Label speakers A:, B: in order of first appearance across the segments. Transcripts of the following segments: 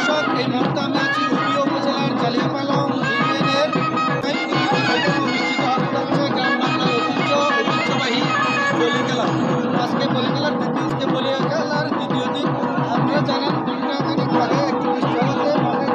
A: দর্শক, এই মুহূর্তে আমি আছি উখিয়া উপজেলার জালিয়াপালং ইউনিয়নের অনুষ্ঠিত হতে যাচ্ছে গ্রাম বাংলার ঐতিহ্যবাহী বলি খেলা। আজকে বলি খেলার দ্বিতীয় দিন। আপনারা জানেন ঘণ্টাখানিক আগে একটি বৃষ্টি হওয়াতে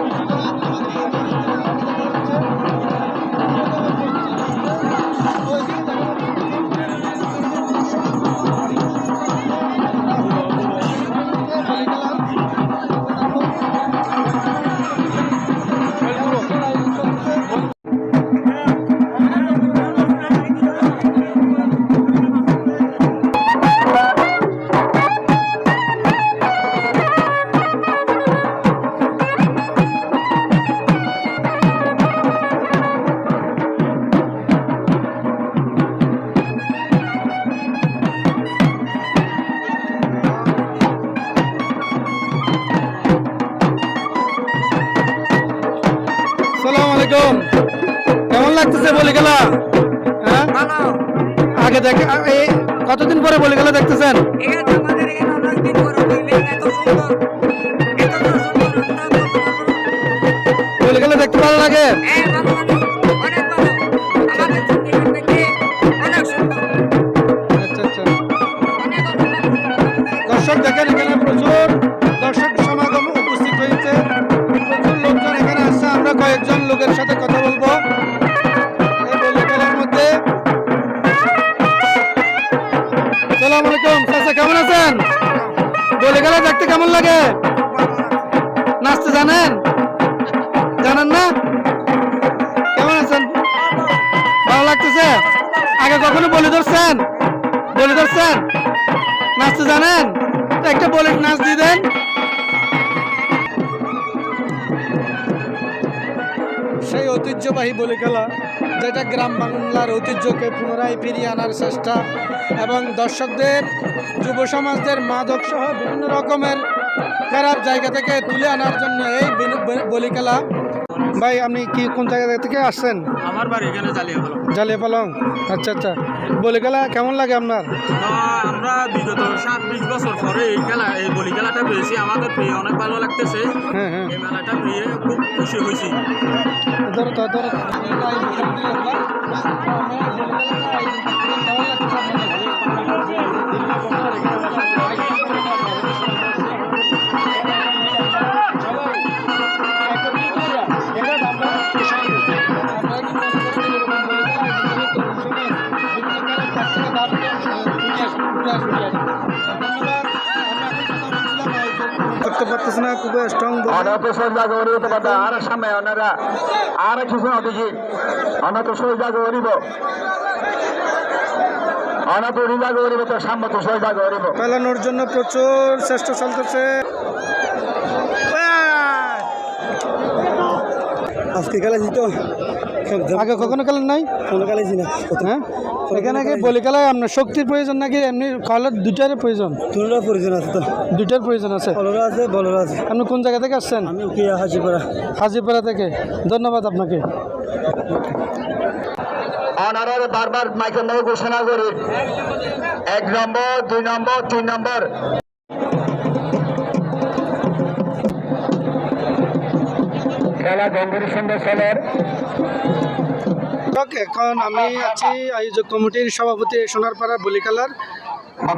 A: কেমন লাগতেছে বলি খেলা? হ্যাঁ, আগে দেখে কতদিন পরে বলি খেলা দেখতেছেন? বলি খেলা দেখতে ভালো লাগে? আচ্ছা আচ্ছা। দর্শক দেখেন, এখানে প্রচুর দর্শক সমাগম উপস্থিত হয়েছে, প্রচুর লোকজন এখানে আসছে। আমরা কয়েকজন লোকের সাথে কথা বলবো এই বলি খেলার মধ্যে। আসসালামু আলাইকুম চাচা, কেমন আছেন? বলি খেলা দেখতে কেমন লাগে? নাচতে জানেন? জানেন না? কেমন আছেন? ভালো লাগতেছে? আগে কখনো বলি ধরছেন? বলি ধরছেন? নাচতে জানেন? একটা বলি নাচ দিয়ে দেন। সেই ঐতিহ্যবাহী বলি খেলা, যেটা গ্রাম বাংলার ঐতিহ্যকে পুনরায় ফিরিয়ে আনার চেষ্টা এবং দর্শকদের, যুব সমাজদের মাদক সহ বিভিন্ন রকমের খারাপ জায়গা থেকে তুলে আনার জন্য এই বলি খেলা। ভাই, আপনি কি কোন জায়গা থেকে আসছেন?
B: আমার বাড়ি এখানে
A: জালিয়াপালং। আচ্ছা আচ্ছা। বলি খেলা কেমন লাগে আপনার?
B: আমরা বিগত 7-20 বছর পরে এই বলি খেলাটা পেয়েছি, আমাদের পেয়ে অনেক ভালো লাগতেছে।
A: হ্যাঁ হ্যাঁ,
B: এই মেলাটা পেয়ে খুব খুশি হয়েছি।
A: করতে পারতেছে না, খুব স্ট্রং।
C: আর সামনে ওনারা আর কিছু দেখি অনাথ সই জায়গা করিব, অনাথ জায়গা করিব, তো সামনে তো সই জায়গা করিব।
A: পালানোর জন্য প্রচুর চেষ্টা চলতেছে।
D: আজকে খেলেছি তো,
A: আগে কখনো খেলেন নাই?
D: কোনো খেলেছি না।
A: হ্যাঁ, এখানে কি বলি খেলায় আপনার শক্তির প্রয়োজন নাকি এমনি খেলার দুইটারই প্রয়োজন?
D: দুটোর প্রয়োজন আছে তো।
A: দুইটার প্রয়োজন আছে।
D: বলরা আছে, বলরা আছে।
A: আপনি কোন জায়গা থেকে আসছেন?
D: আমি উখিয়া হাজিপাড়া।
A: হাজিপাড়া থেকে। ধন্যবাদ আপনাকে।
C: অনারের বারবার মাইকের মধ্যে ঘোষণা করি 1 নম্বর, 2 নম্বর, 3 নম্বর। খেলা গম্ভীর সুন্দর খেলার।
A: এখন আমি আছি আয়োজক কমিটির সভাপতি সোনারপাড়া বলি খেলার।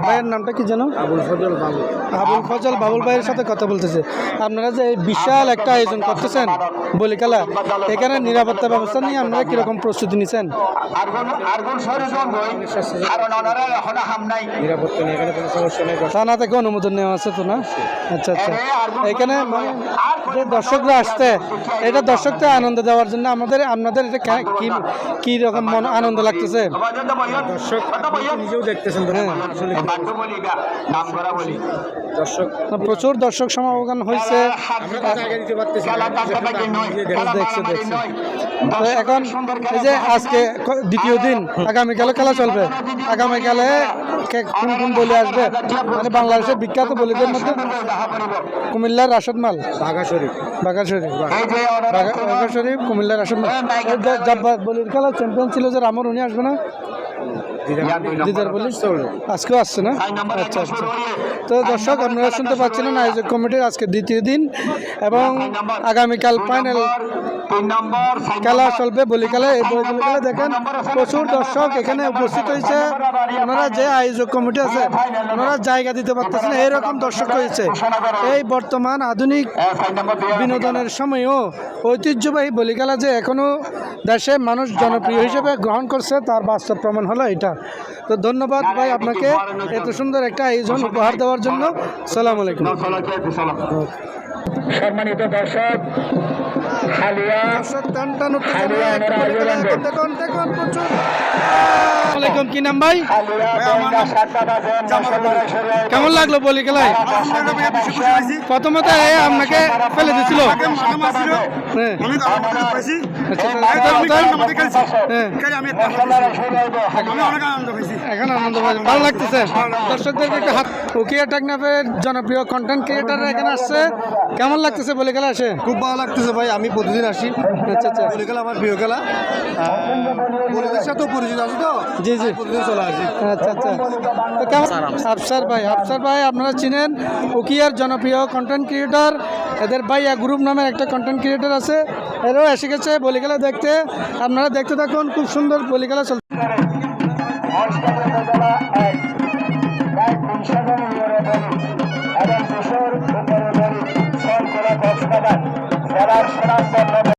A: ভাইয়ের নামটা কি যেন?
D: আবুল ফজল বাবু।
A: আবুল ফজল বাবুল ভাইয়ের সাথে কথা বলতেছে। আপনারা যে এই বিশাল একটা আয়োজন করতেছেন বলি খেলা, এখানে নিরাপত্তা ব্যবস্থা নিয়ে আপনারা কিরকম প্রস্তুতি নিচ্ছেন?
D: নিরাপত্তা নিয়ে এখানে কোনো সমস্যা নেই।
A: থানা থেকে অনুমোদন নেওয়া আছে তো না? আচ্ছা আচ্ছা। এখানে মানে যে দর্শকরা আসছে, এটা দর্শকদের আনন্দ দেওয়ার জন্য আপনাদের এটা কি রকম আনন্দ লাগতেছে?
D: দর্শক নিজেও দেখতেছেন।
A: হ্যাঁ,
D: দর্শক
A: প্রচুর দর্শক সমাগম হয়েছে। দেখছি। তো এখন এই যে আজকে দ্বিতীয় দিন, আগামীকালে খেলা চলবে। আগামীকালে কোন কোন বলি আসবে? মানে বাংলাদেশের বিখ্যাত বলিদের মধ্যে কুমিল্লার রাশেদ মাল, বাঘা শরীফ, কুমিল্লার রাশেদ মাল। বলির খেলা চ্যাম্পিয়ন ছিল যে রামর, উনি আসবে না? দিদার পুলিশ আজকেও আসছে না? আচ্ছা আচ্ছা। তো দর্শক আপনারা শুনতে পাচ্ছিলেন আয়োজক কমিটির আজকে দ্বিতীয় দিন এবং আগামীকাল ফাইনাল খেলা চলবে বলি খেলা। এই বলি খেলা দেখেন প্রচুর দর্শক এখানে উপস্থিত হয়েছে। ওনারা যে আয়োজক কমিটি আছে ওনারা জায়গা দিতে পারতেছেন, এইরকম দর্শক হয়েছে। এই বর্তমান আধুনিক বিনোদনের সময়ও ঐতিহ্যবাহী বলি খেলা যে এখনও দেশে মানুষ জনপ্রিয় হিসেবে গ্রহণ করছে তার বাস্তব প্রমাণ হলো এটা। তো ধন্যবাদ ভাই আপনাকে এত সুন্দর একটা আয়োজন উপহার দেওয়ার জন্য। সালাম আলাইকুম।
C: সম্মানিত দর্শক, হালিয়া
A: দর্শক টান টান উঠতেছে না, একটা বলি খেলা এখন দেখুন দেখুন প্রচুর। আলাইকুম, কি নাম ভাই? কেমন লাগলো বলি খেলায়? প্রথমত আপনাকে ফেলে দিছিল। হ্যাঁ। এখন আনন্দ পাচ্ছি, ভালো লাগতেছে। দর্শকদেরকে একটা হাত। উকিয়া টেকনাফের জনপ্রিয় কন্টেন্ট ক্রিয়েটাররা এখানে আসছে, কেমন লাগতেছে বলি খেলা আসে?
E: খুব ভালো লাগতেছে ভাই, আমি প্রতিদিন আসি।
A: আচ্ছা আচ্ছা,
E: বলি খেলা আমার প্রিয় খেলা, বলিদের সাথেও পরিচিত আছে তো,
A: জি জি,
E: প্রতিদিন চলে আসি।
A: আচ্ছা আচ্ছা। তো কেমন আফসার ভাই আপনারা চিনেন উকিয়ার জনপ্রিয় কন্টেন্ট ক্রিয়েটার। এদের ভাইয়া গ্রুপ নামের একটা কন্টেন্ট ক্রিয়েটার আছে, এরাও এসে গেছে বলি খেলা দেখতে। আপনারা দেখতে থাকুন, খুব সুন্দর বলি খেলা চলছে।
C: এবং